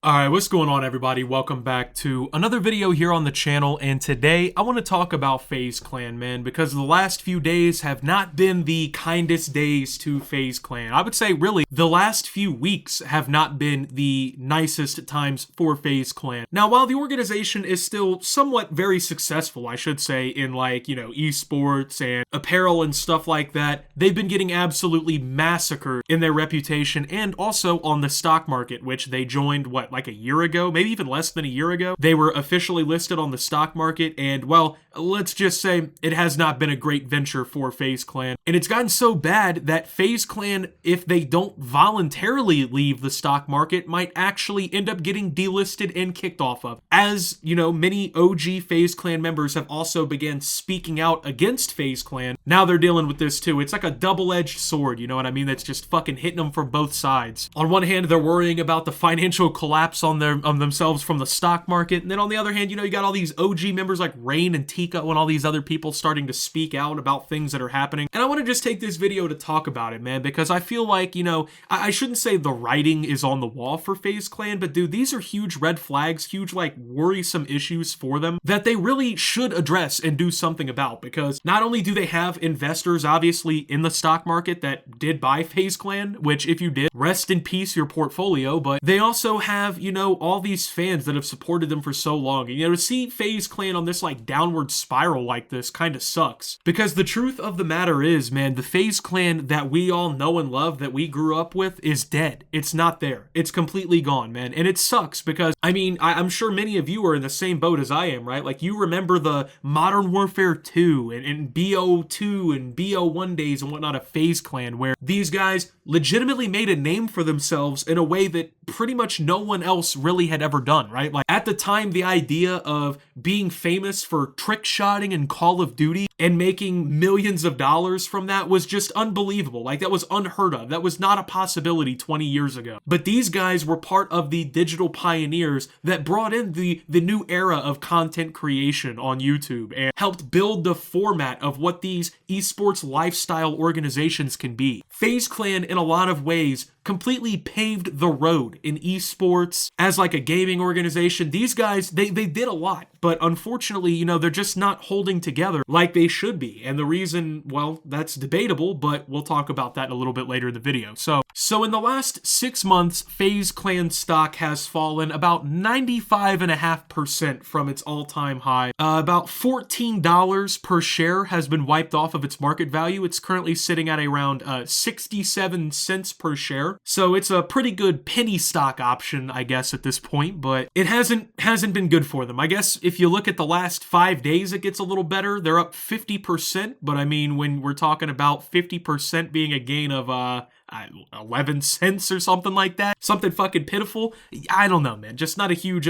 Alright, what's going on everybody? Welcome back to another video here on the channel, and today I want to talk about FaZe Clan, man, because the last few days have not been the kindest days to FaZe Clan. I would say, really, the last few weeks have not been the nicest times for FaZe Clan. Now, while the organization is still somewhat very successful, I should say, in esports and apparel and stuff like that, they've been getting absolutely massacred in their reputation and also on the stock market, which they joined, like a year ago, maybe even less than a year ago. They were officially listed on the stock market, and well, let's just say it has not been a great venture for FaZe Clan. And it's gotten so bad that FaZe Clan, if they don't voluntarily leave the stock market, might actually end up getting delisted and kicked off of. As, you know, many OG FaZe Clan members have also began speaking out against FaZe Clan. Now they're dealing with this too. It's like a double-edged sword, you know what I mean? That's just fucking hitting them from both sides. On one hand, they're worrying about the financial collapse on themselves from the stock market, and then on the other hand, you know, you got all these OG members like Rain and Tika and all these other people starting to speak out about things that are happening. And I want to just take this video to talk about it, man, because I feel like, you know, I shouldn't say the writing is on the wall for FaZe Clan, but dude, these are huge red flags, huge like worrisome issues for them that they really should address and do something about, because not only do they have investors obviously in the stock market that did buy FaZe Clan, which if you did, rest in peace your portfolio, but they also have, you know, all these fans that have supported them for so long. And, you know, to see FaZe Clan on this like downward spiral like this kind of sucks, because the truth of the matter is, man, the FaZe Clan that we all know and love, that we grew up with, is dead. It's not there. It's completely gone, man. And it sucks because, I mean, I'm sure many of you are in the same boat as I am, right? Like, you remember the Modern Warfare 2 and BO2 and BO1 days and whatnot of FaZe Clan, where these guys legitimately made a name for themselves in a way that pretty much no one else really had ever done, right? Like, at the time, the idea of being famous for trick shotting in Call of Duty and making millions of dollars from that was just unbelievable. Like, that was unheard of. That was not a possibility 20 years ago. But these guys were part of the digital pioneers that brought in the new era of content creation on YouTube and helped build the format of what these esports lifestyle organizations can be. FaZe Clan, in a lot of ways, completely paved the road in esports as like a gaming organization. These guys, they did a lot, but unfortunately, you know, they're just not holding together like they should be. And the reason, well, that's debatable, but we'll talk about that a little bit later in the video. So in the last 6 months, FaZe Clan stock has fallen about 95.5% from its all-time high. About $14 per share has been wiped off of its market value. It's currently sitting at around 67 cents per share. So it's a pretty good penny stock option, I guess, at this point, but it hasn't been good for them. I guess if you look at the last 5 days, it gets a little better. They're up 50%, but I mean, when we're talking about 50% being a gain of 11 cents or something like that, something fucking pitiful. I don't know, man. Just not a huge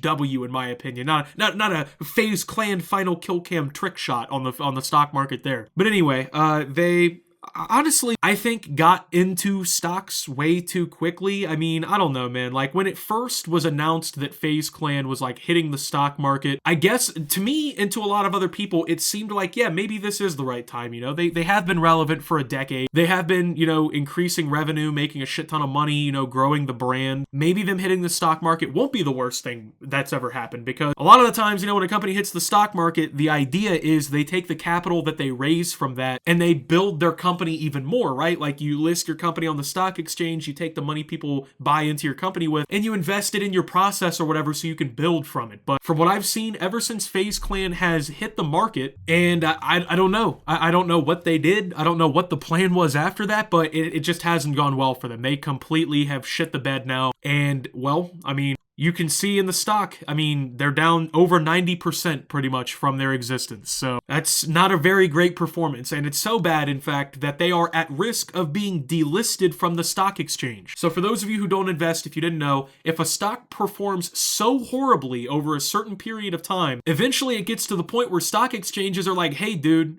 W in my opinion. Not a FaZe Clan final kill cam trick shot on the stock market there. But anyway, they honestly, I think, got into stocks way too quickly. I mean, I don't know, man. Like, when it first was announced that FaZe Clan was, like, hitting the stock market, I guess, to me and to a lot of other people, it seemed like, yeah, maybe this is the right time, you know? They have been relevant for a decade. They have been, you know, increasing revenue, making a shit ton of money, you know, growing the brand. Maybe them hitting the stock market won't be the worst thing that's ever happened, because a lot of the times, you know, when a company hits the stock market, the idea is they take the capital that they raise from that and they build their company even more, right? Like, you list your company on the stock exchange, you take the money people buy into your company with, and you invest it in your process or whatever so you can build from it. But from what I've seen, ever since FaZe Clan has hit the market, and I don't know. I don't know what they did. I don't know what the plan was after that, but it just hasn't gone well for them. They completely have shit the bed now. And, well, I mean, you can see in the stock, I mean, they're down over 90% pretty much from their existence. So that's not a very great performance. And it's so bad, in fact, that they are at risk of being delisted from the stock exchange. So for those of you who don't invest, if you didn't know, if a stock performs so horribly over a certain period of time, eventually it gets to the point where stock exchanges are like, hey, dude,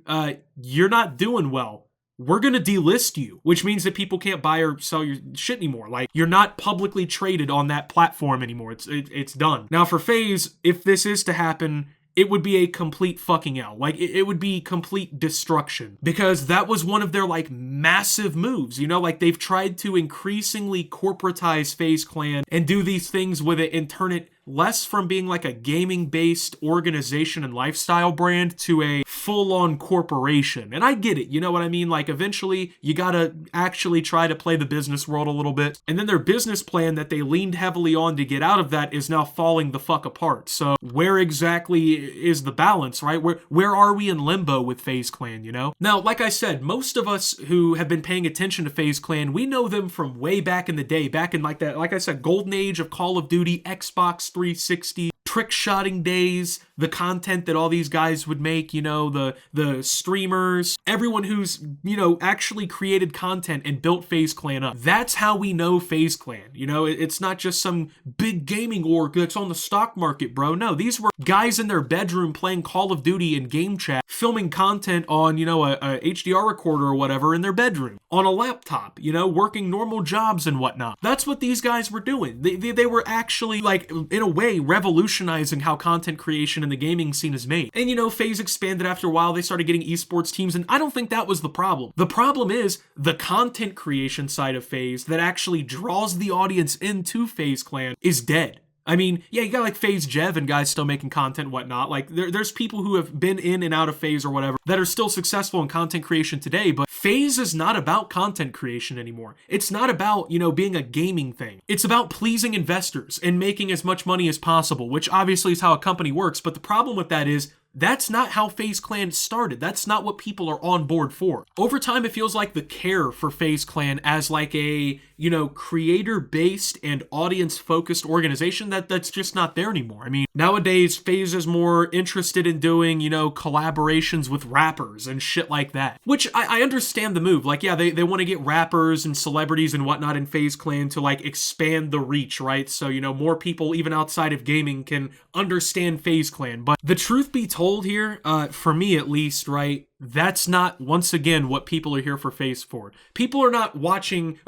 you're not doing well. We're going to delist you, which means that people can't buy or sell your shit anymore. Like, you're not publicly traded on that platform anymore. It's done. Now, for FaZe, if this is to happen, it would be a complete fucking L. Like, it would be complete destruction, because that was one of their, like, massive moves, you know? Like, they've tried to increasingly corporatize FaZe Clan and do these things with it and turn it less from being like a gaming-based organization and lifestyle brand to a full-on corporation. And I get it, you know what I mean? Like, eventually, you gotta actually try to play the business world a little bit. And then their business plan that they leaned heavily on to get out of that is now falling the fuck apart. So where exactly is the balance, right? Where are we in limbo with FaZe Clan, you know? Now, like I said, most of us who have been paying attention to FaZe Clan, we know them from way back in the day, back in like that, like I said, golden age of Call of Duty, Xbox 360, trick-shotting days, the content that all these guys would make, you know, the streamers, everyone who's, you know, actually created content and built FaZe Clan up. That's how we know FaZe Clan, you know? It's not just some big gaming org that's on the stock market, bro. No, these were guys in their bedroom playing Call of Duty in game chat, filming content on, you know, a HDR recorder or whatever in their bedroom, on a laptop, you know, working normal jobs and whatnot. That's what these guys were doing. They were actually, like, in a way, revolutionizing how content creation in the gaming scene is made. And, you know, FaZe expanded after a while. They started getting esports teams, and I don't think that was the problem. The problem is the content creation side of FaZe that actually draws the audience into FaZe Clan is dead. I mean, yeah, you got like FaZe Jev and guys still making content and whatnot. Like, there's people who have been in and out of FaZe or whatever that are still successful in content creation today, but FaZe is not about content creation anymore. It's not about, you know, being a gaming thing. It's about pleasing investors and making as much money as possible, which obviously is how a company works, but the problem with that is that's not how FaZe Clan started. That's not what people are on board for. Over time, it feels like the care for FaZe Clan as like a, you know, creator-based and audience-focused organization, that's just not there anymore. I mean, nowadays, FaZe is more interested in doing, you know, collaborations with rappers and shit like that. Which, I understand the move. Like, yeah, they want to get rappers and celebrities and whatnot in FaZe Clan to, like, expand the reach, right? So, you know, more people, even outside of gaming, can understand FaZe Clan. But the truth be told here, for me at least, right, that's not, once again, what people are here for FaZe for. People were not watching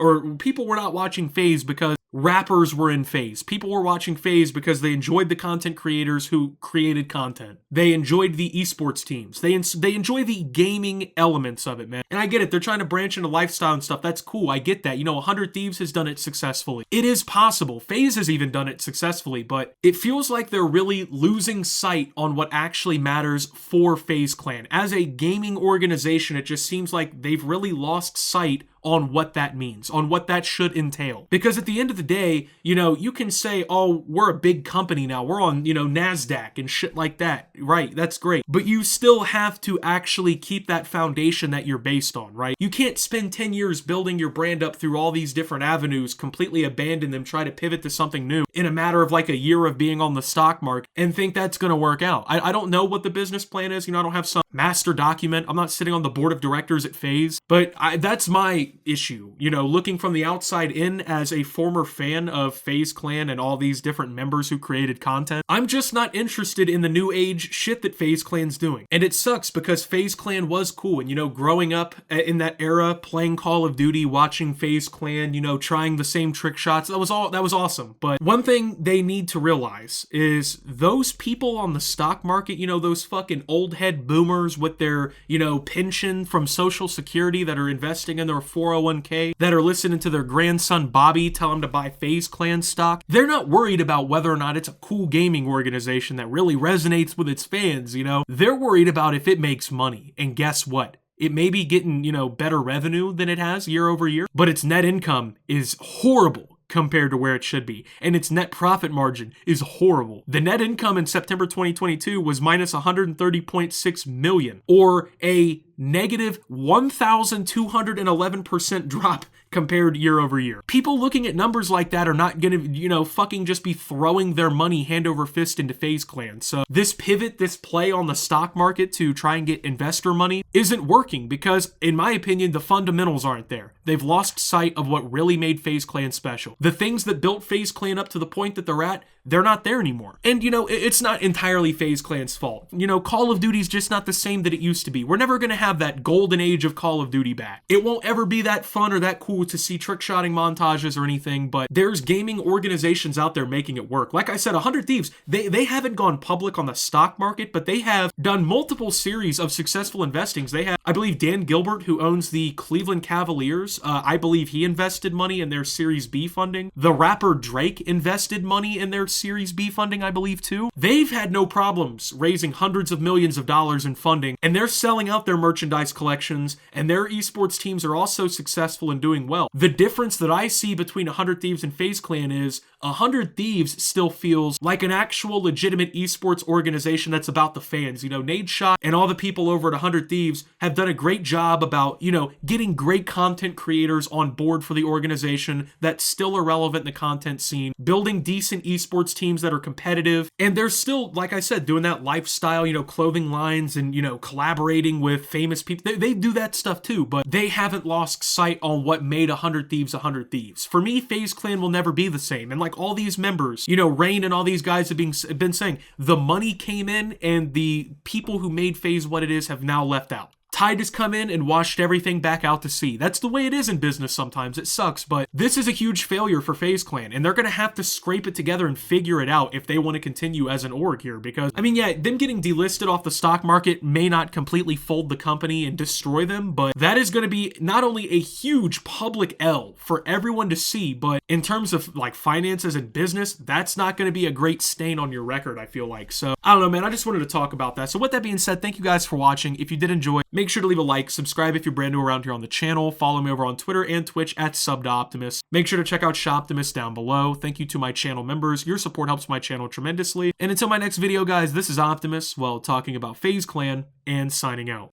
FaZe because rappers were in FaZe. People were watching FaZe because they enjoyed the content creators who created content. They enjoyed the esports teams. They enjoy the gaming elements of it, man. And I get it. They're trying to branch into lifestyle and stuff. That's cool. I get that. You know, 100 Thieves has done it successfully. It is possible. FaZe has even done it successfully, but it feels like they're really losing sight on what actually matters for FaZe Clan. As a gaming organization, it just seems like they've really lost sight on what that means, on what that should entail. Because at the end of the day, you know, you can say, oh, we're a big company now. We're on, you know, NASDAQ and shit like that. Right, that's great. But you still have to actually keep that foundation that you're based on, right? You can't spend 10 years building your brand up through all these different avenues, completely abandon them, try to pivot to something new in a matter of like a year of being on the stock market and think that's going to work out. I don't know what the business plan is. You know, I don't have some master document. I'm not sitting on the board of directors at FaZe, but that's my issue. You know, looking from the outside in as a former fan of FaZe Clan and all these different members who created content, I'm just not interested in the new age shit that FaZe Clan's doing. And it sucks because FaZe Clan was cool. And, you know, growing up in that era, playing Call of Duty, watching FaZe Clan, you know, trying the same trick shots, that was awesome. But one thing they need to realize is those people on the stock market, you know, those fucking old head boomers with their, you know, pension from Social Security that are investing in their 401k, that are listening to their grandson Bobby tell them to buy FaZe Clan stock, they're not worried about whether or not it's a cool gaming organization that really resonates with its fans, you know? They're worried about if it makes money. And guess what? It may be getting, you know, better revenue than it has year over year, but its net income is horrible compared to where it should be. And its net profit margin is horrible. The net income in September 2022 was minus 130.6 million, or a negative 1,211% drop compared year over year. People looking at numbers like that are not gonna, you know, fucking just be throwing their money hand over fist into FaZe Clan. So this pivot, this play on the stock market to try and get investor money isn't working because, in my opinion, the fundamentals aren't there. They've lost sight of what really made FaZe Clan special. The things that built FaZe Clan up to the point that they're at, they're not there anymore. And, you know, it's not entirely FaZe Clan's fault. You know, Call of Duty's just not the same that it used to be. We're never gonna have have that golden age of Call of Duty back. It won't ever be that fun or that cool to see trick-shotting montages or anything, but there's gaming organizations out there making it work. Like I said, 100 Thieves, they haven't gone public on the stock market, but they have done multiple series of successful investings. They have, I believe, Dan Gilbert, who owns the Cleveland Cavaliers, I believe he invested money in their Series B funding. The rapper Drake invested money in their Series B funding, I believe, too. They've had no problems raising hundreds of millions of dollars in funding, and they're selling out their merchandise collections, and their esports teams are also successful in doing well. The difference that I see between 100 Thieves and FaZe Clan is 100 Thieves still feels like an actual legitimate esports organization that's about the fans. You know, Nadeshot and all the people over at 100 Thieves have done a great job about, you know, getting great content creators on board for the organization that still are relevant in the content scene, building decent esports teams that are competitive, and they're still, like I said, doing that lifestyle, you know, clothing lines and, you know, collaborating with famous people. They do that stuff too, but they haven't lost sight on what made 100 Thieves 100 Thieves. For me, FaZe Clan will never be the same, and like all these members, you know, Rain and all these guys have been saying, the money came in and the people who made FaZe what it is have now left out. Tide has come in and washed everything back out to sea. That's the way it is in business sometimes. It sucks, but this is a huge failure for FaZe Clan, and they're going to have to scrape it together and figure it out if they want to continue as an org here, because, I mean, yeah, them getting delisted off the stock market may not completely fold the company and destroy them, but that is going to be not only a huge public L for everyone to see, but in terms of, like, finances and business, that's not going to be a great stain on your record, I feel like. So, I don't know, man, I just wanted to talk about that. So with that being said, thank you guys for watching. If you did enjoy, make sure to leave a like, subscribe if you're brand new around here on the channel, follow me over on Twitter and Twitch at @SubToOptimus. Make sure to check out Shoptimus down below. Thank you to my channel members. Your support helps my channel tremendously. And until my next video, guys, this is Optimus, well, talking about FaZe Clan and signing out.